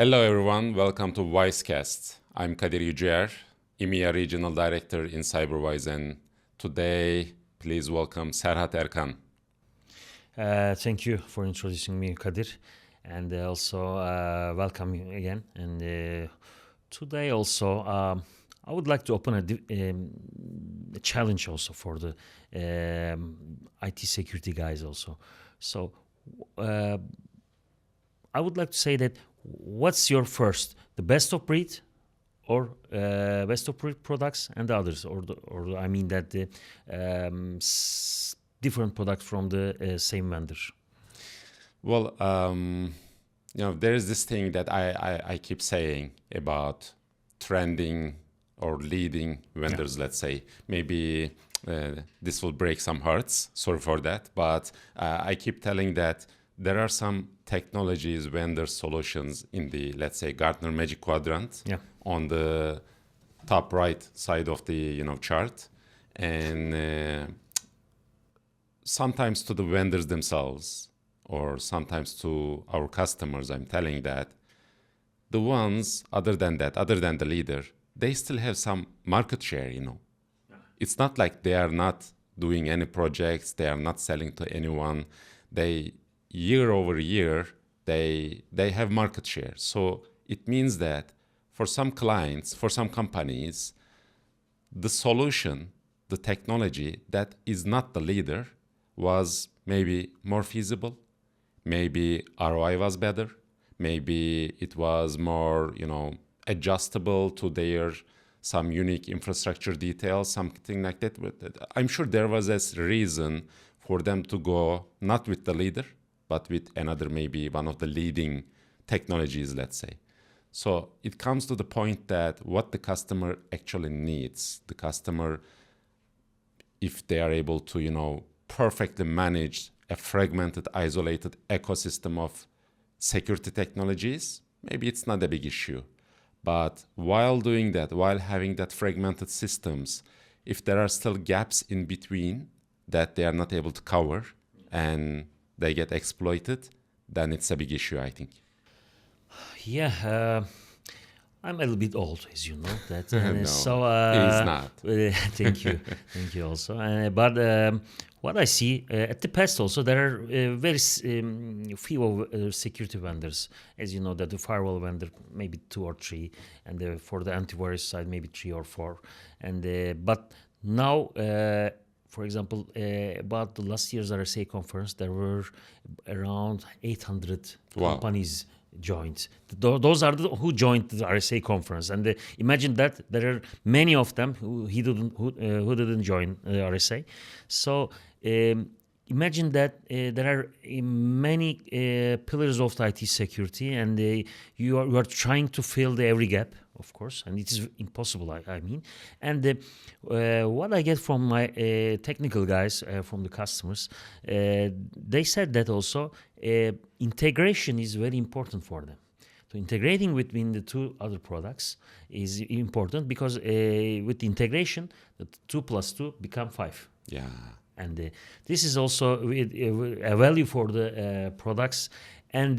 Hello everyone, welcome to Wisecast. I'm Kadir Yücer, EMEA Regional Director in CyberWise, and today please welcome Serhat Erkan. Thank you for introducing me, Kadir, and also welcome you again. And today also I would like to open a challenge also for the IT security guys also. So I would like to say that what's your first, the best of breed or best of breed products and the others, or I mean that the different products from the same vendor? Well, there is this thing that I keep saying about trending or leading vendors, let's say. Maybe this will break some hearts, sorry for that, but I keep telling that there are some technologies, vendor solutions in the, let's say, Gartner Magic Quadrant on the top right side of the chart, and sometimes to the vendors themselves or sometimes to our customers, I'm telling that the ones other than the leader, they still have some market share. It's not like they are not doing any projects, they are not selling to anyone. They year over year, they have market share. So it means that for some clients, for some companies, the solution, the technology that is not the leader was maybe more feasible, maybe ROI was better, maybe it was more, adjustable to their some unique infrastructure details, something like that. I'm sure there was a reason for them to go not with the leader, but with another, maybe one of the leading technologies, let's say. So it comes to the point that what the customer actually needs, the customer, if they are able to, perfectly manage a fragmented, isolated ecosystem of security technologies, maybe it's not a big issue. But while doing that, while having that fragmented systems, if there are still gaps in between that they are not able to cover and they get exploited, then it's a big issue, I think. Yeah, I'm a little bit old, as you know. That No, so it is not. thank you also. But what I see at the past also, there are very few security vendors, as you know, that the firewall vendor maybe 2 or 3, and for the antivirus side maybe 3 or 4, and but now. For example, about the last year's RSA conference, there were around 800 companies joined. Those are who joined the RSA conference, and imagine that there are many of them who didn't join RSA. So imagine that there are many pillars of the IT security, and you are trying to fill every gap, of course, and it is impossible, I mean. And what I get from my technical guys, from the customers, they said that also integration is very important for them. So integrating between the two other products is important because with integration, the 2 plus 2 become 5. Yeah. And this is also a value for the products. And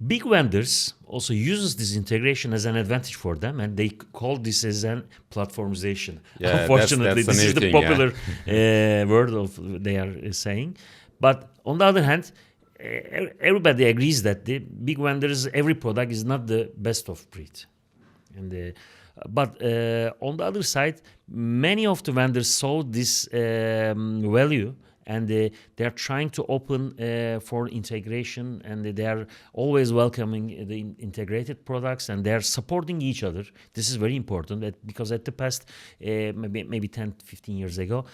big vendors also uses this integration as an advantage for them, and they call this as an platformization. Yeah, unfortunately, that's this is the thing, popular word of they are saying. But on the other hand, everybody agrees that the big vendors, every product is not the best of breed. And but on the other side, many of the vendors saw this value, and they are trying to open for integration, and they are always welcoming the integrated products, and they are supporting each other. This is very important because at the past, maybe 10, 15 years ago,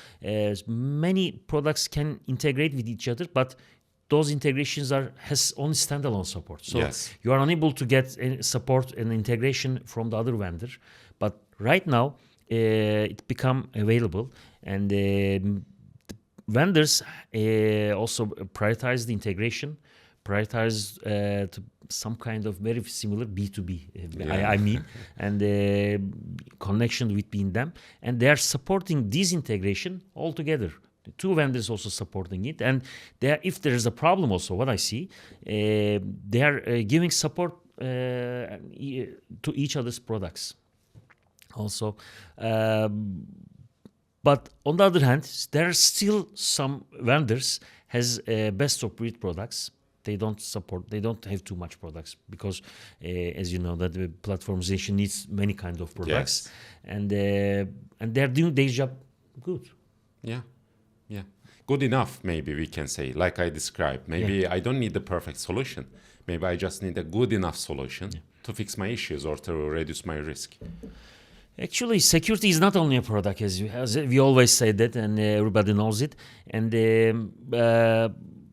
many products can integrate with each other, but those integrations has only standalone support. So you are unable to get support and integration from the other vendor. But right now, it become available, and vendors also prioritize the integration, prioritize to some kind of very similar B2B, I mean, and connection between them. And they are supporting this integration all together. The two vendors also supporting it. And if there is a problem also, what I see, they are giving support to each other's products. Also, but on the other hand, there are still some vendors has best of breed products. They don't support. They don't have too much products because, as you know, that the platformization needs many kind of products, Yes. and they're doing their job good. Yeah. Yeah. Good enough, maybe we can say, like I described. Maybe I don't need the perfect solution. Maybe I just need a good enough solution to fix my issues or to reduce my risk. Actually, security is not only a product, as we always say that, and everybody knows it. And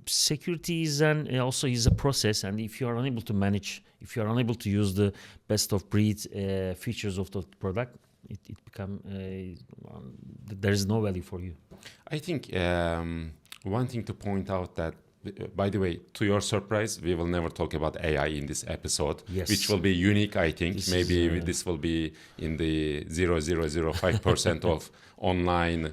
security is also is a process. And if you are unable to manage, if you are unable to use the best of breed features of the product, it become there is no value for you. I think one thing to point out that, by the way, to your surprise, we will never talk about AI in this episode, Yes. which will be unique, I think. This Maybe is, this will be in the 0.005% of online,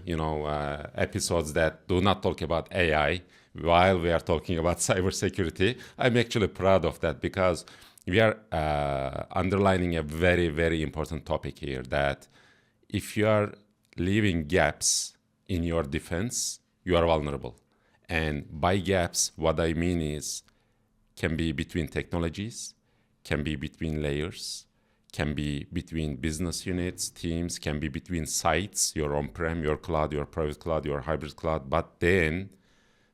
episodes that do not talk about AI while we are talking about cybersecurity. I'm actually proud of that because we are underlining a very, very important topic here, that if you are leaving gaps in your defense, you are vulnerable. And by gaps, what I mean is, can be between technologies, can be between layers, can be between business units, teams, can be between sites, your on-prem, your cloud, your private cloud, your hybrid cloud. But then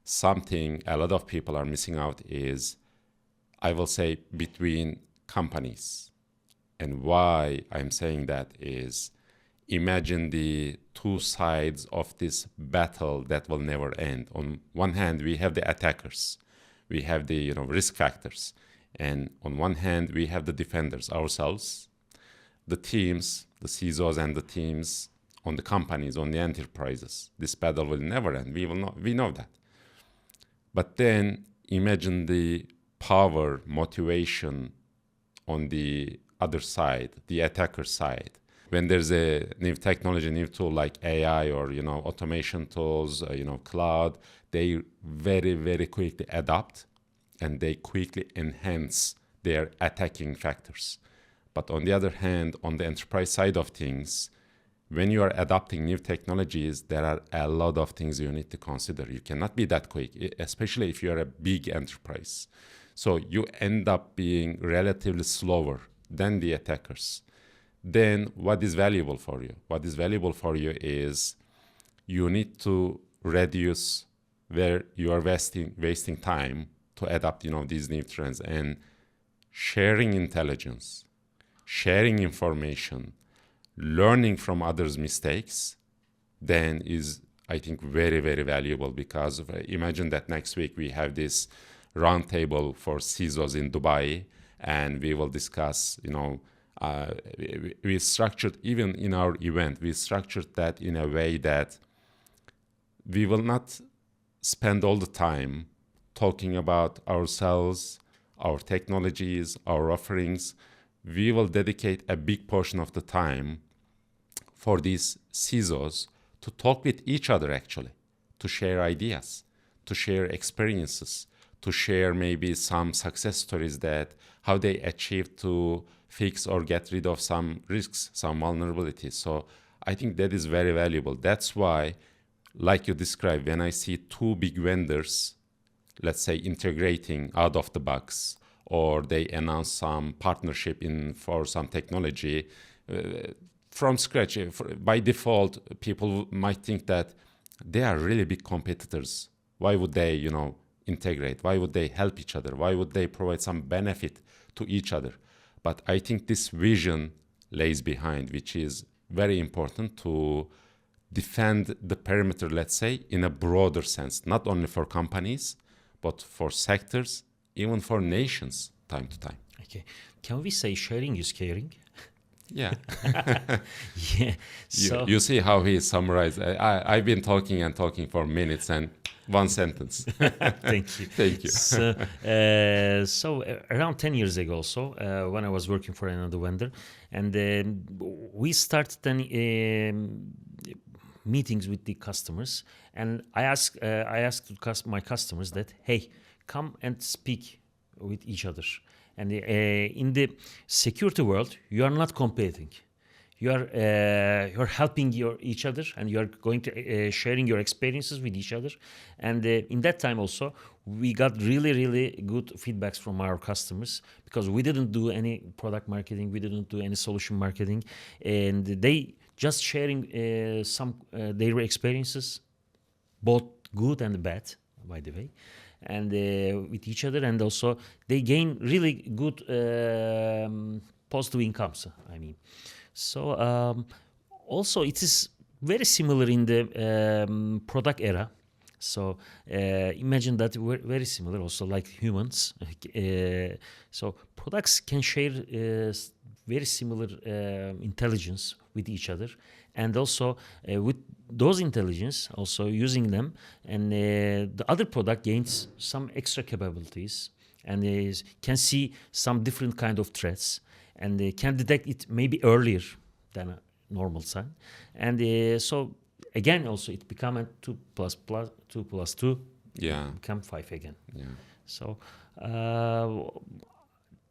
something a lot of people are missing out is, I will say, between companies. And why I'm saying that is, imagine the two sides of this battle that will never end. On one hand, we have the attackers, we have the risk factors, and on one hand, we have the defenders ourselves, the teams, the CISOs, and the teams on the companies, on the enterprises. This battle will never end. We know that. But then imagine the power, motivation on the other side, the attacker side. When there's a new technology, new tool like AI or automation tools, cloud, they very, very quickly adapt and they quickly enhance their attacking factors. But on the other hand, on the enterprise side of things, when you are adopting new technologies, there are a lot of things you need to consider. You cannot be that quick, especially if you are a big enterprise. So you end up being relatively slower than the attackers. Then what is valuable for you? What is valuable for you is you need to reduce where you are wasting time to adapt these new trends, and sharing intelligence, sharing information, learning from others' mistakes, then is, I think, very, very valuable. Because imagine that next week we have this roundtable for CISOs in Dubai, and we will discuss, we structured, even in our event, we structured that in a way that we will not spend all the time talking about ourselves, our technologies, our offerings. We will dedicate a big portion of the time for these CISOs to talk with each other, actually, to share ideas, to share experiences, to share maybe some success stories, that how they achieved to fix or get rid of some risks, some vulnerabilities. So I think that is very valuable. That's why, like you described, when I see two big vendors, let's say, integrating out of the box, or they announce some partnership for some technology from scratch, by default, people might think that they are really big competitors. Why would they, integrate? Why would they help each other? Why would they provide some benefit to each other? But I think this vision lays behind, which is very important to defend the perimeter, let's say, in a broader sense, not only for companies, but for sectors, even for nations, time to time. Okay. Can we say sharing is caring? Yeah. Yeah. So You see how he summarized. I've been talking and talking for minutes, and one sentence. thank you. Thank you. So around 10 years ago, also, when I was working for another vendor, and we started then meetings with the customers, and I asked my customers that, hey, come and speak with each other. And in the security world, you are not competing. You're helping each other, and you are going to sharing your experiences with each other. And in that time also, we got really good feedbacks from our customers, because we didn't do any product marketing, we didn't do any solution marketing, and they just sharing some their experiences, both good and bad, by the way, and with each other, and also they gain really good positive incomes. I mean, so also it is very similar in the product era. So imagine that we're very similar, also like humans. So products can share very similar intelligence with each other, and also with those intelligence, also using them, and the other product gains some extra capabilities, and can see some different kind of threats, and can detect it maybe earlier than a normal sign, and so again also it become a 2 plus 2 Yeah. become 5 again. Yeah. So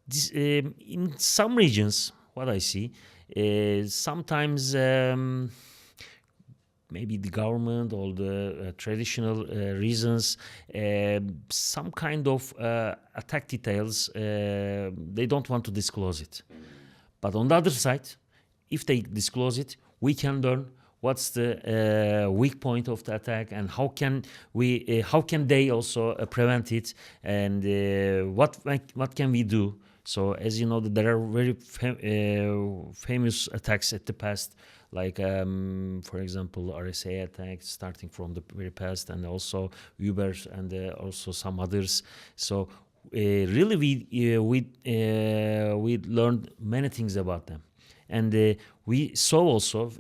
this, in some regions, what I see, sometimes maybe the government or the traditional reasons, some kind of attack details, they don't want to disclose it. But on the other side, if they disclose it, we can learn what's the weak point of the attack, and how can they also prevent it, and what can we do. So as you know, there are very famous attacks at the past, like for example RSA attacks starting from the very past, and also Uber, and also some others. So really we learned many things about them, and we saw also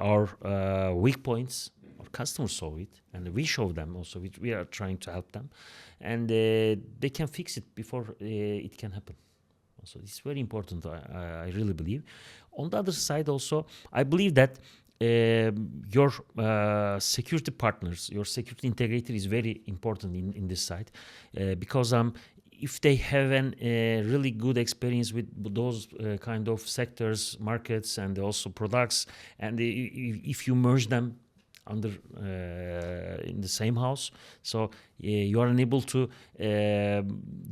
our weak points. Our customers saw it, and we show them also. We are trying to help them, and they can fix it before it can happen. So it's very important, I really believe. On the other side also, I believe that your security partners, your security integrator is very important in this side, because if they have a really good experience with those kind of sectors, markets, and also products, and if you merge them under in the same house, so you are unable to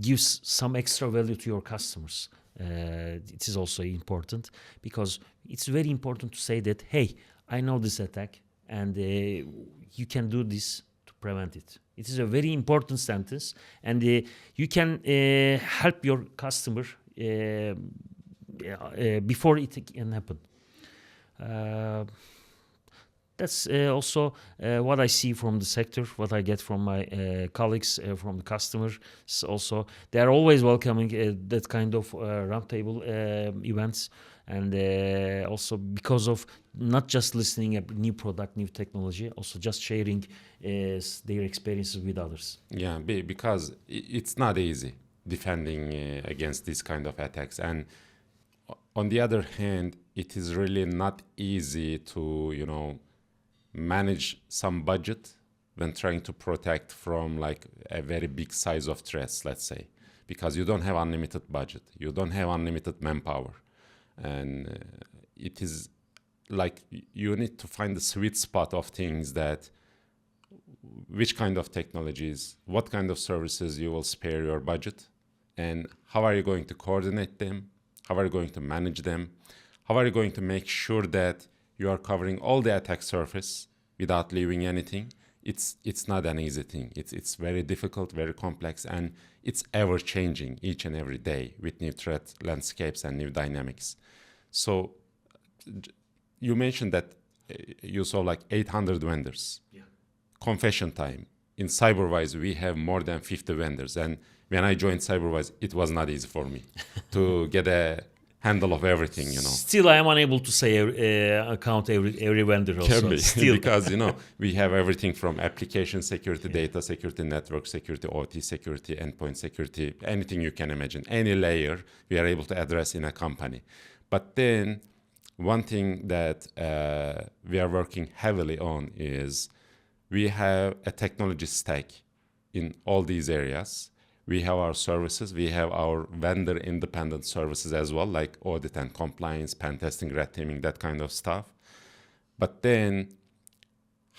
give some extra value to your customers. It is also important, because it's very important to say that, hey, I know this attack, and you can do this to prevent it. It is a very important sentence, and you can help your customer before it can happen. That's also what I see from the sector, what I get from my colleagues, from the customers. Also, they are always welcoming that kind of roundtable events, and also because of not just listening a new product, new technology, also just sharing their experiences with others. Yeah, because it's not easy defending against this kind of attacks, and on the other hand, it is really not easy to manage some budget when trying to protect from like a very big size of threats, let's say, because you don't have unlimited budget, you don't have unlimited manpower, and it is like you need to find the sweet spot of things, that which kind of technologies, what kind of services you will spare your budget, and how are you going to coordinate them, how are you going to manage them, how are you going to make sure that you are covering all the attack surface without leaving anything. It's not an easy thing. It's very difficult, very complex, and it's ever changing each and every day with new threat landscapes and new dynamics. So you mentioned that you saw like 800 vendors. Yeah. Confession time. In CyberWise, we have more than 50 vendors, and when I joined CyberWise, it was not easy for me to get a handle of everything. Still, I am unable to say count every vendor also. Can be. Still. Because we have everything from application security, data security, network security, OT security, endpoint security, anything you can imagine, any layer we are able to address in a company. But then one thing that we are working heavily on is we have a technology stack in all these areas, We have our services. We have our vendor independent services as well, like audit and compliance, pen testing, red teaming, that kind of stuff. But then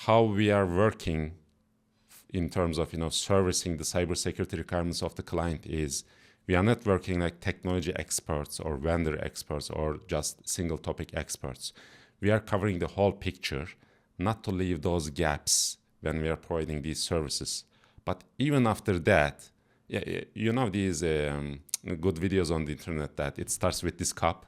how we are working in terms of servicing the cybersecurity requirements of the client is we are not working like technology experts or vendor experts or just single topic experts. We are covering the whole picture, not to leave those gaps when we are providing these services. But even after that, these good videos on the internet that it starts with this cup,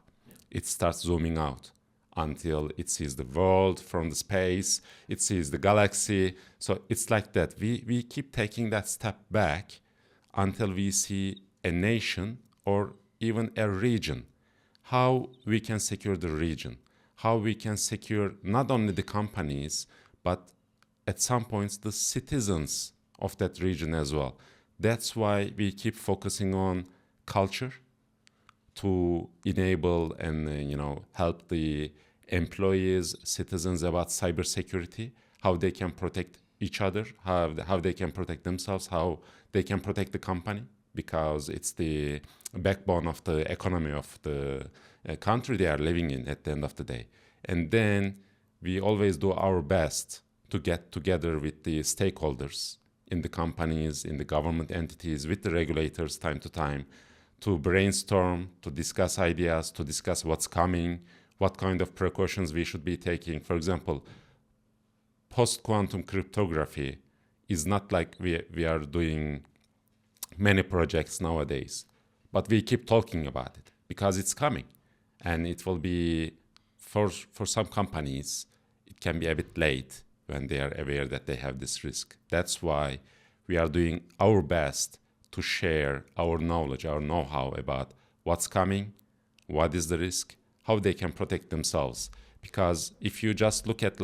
it starts zooming out until it sees the world from the space, it sees the galaxy. So it's like that. We keep taking that step back until we see a nation or even a region. How we can secure the region, how we can secure not only the companies, but at some points the citizens of that region as well. That's why we keep focusing on culture to enable and help the employees, citizens about cybersecurity, how they can protect each other, how they can protect themselves, how they can protect the company, because it's the backbone of the economy of the country they are living in at the end of the day. And then we always do our best to get together with the stakeholders in the companies, in the government entities, with the regulators time to time, to brainstorm, to discuss ideas, to discuss what's coming, what kind of precautions we should be taking. For example, post-quantum cryptography is not like we are doing many projects nowadays, but we keep talking about it because it's coming. And it will be, for some companies, it can be a bit late when they are aware that they have this risk. That's why we are doing our best to share our knowledge, our know-how about what's coming, what is the risk, how they can protect themselves. Because if you just look at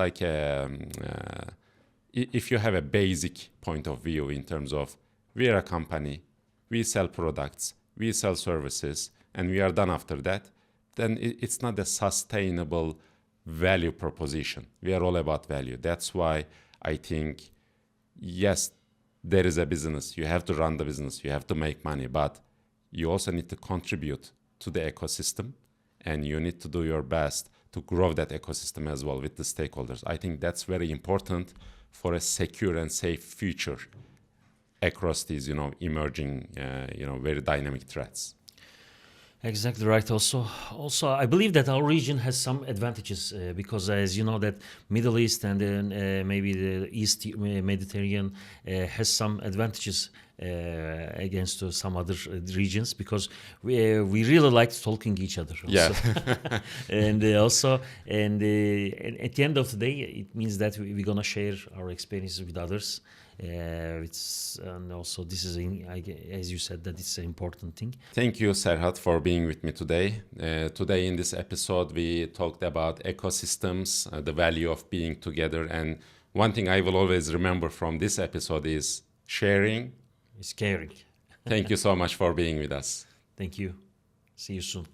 if you have a basic point of view in terms of we are a company, we sell products, we sell services, and we are done after that, then it's not a sustainable value proposition. We are all about value. That's why I think, yes, there is a business. You have to run the business. You have to make money, but you also need to contribute to the ecosystem, and you need to do your best to grow that ecosystem as well with the stakeholders. I think that's very important for a secure and safe future across these, emerging, very dynamic threats. Exactly right. Also, I believe that our region has some advantages because, as you know, that Middle East and then maybe the East Mediterranean has some advantages against some other regions because we really like talking each other. Also. Yeah, and at the end of the day, it means that we're gonna share our experiences with others. And also this is, as you said, that it's an important thing. Thank you, Serhat, for being with me today. Today in this episode, we talked about ecosystems, the value of being together. And one thing I will always remember from this episode is sharing is caring. Thank you so much for being with us. Thank you. See you soon.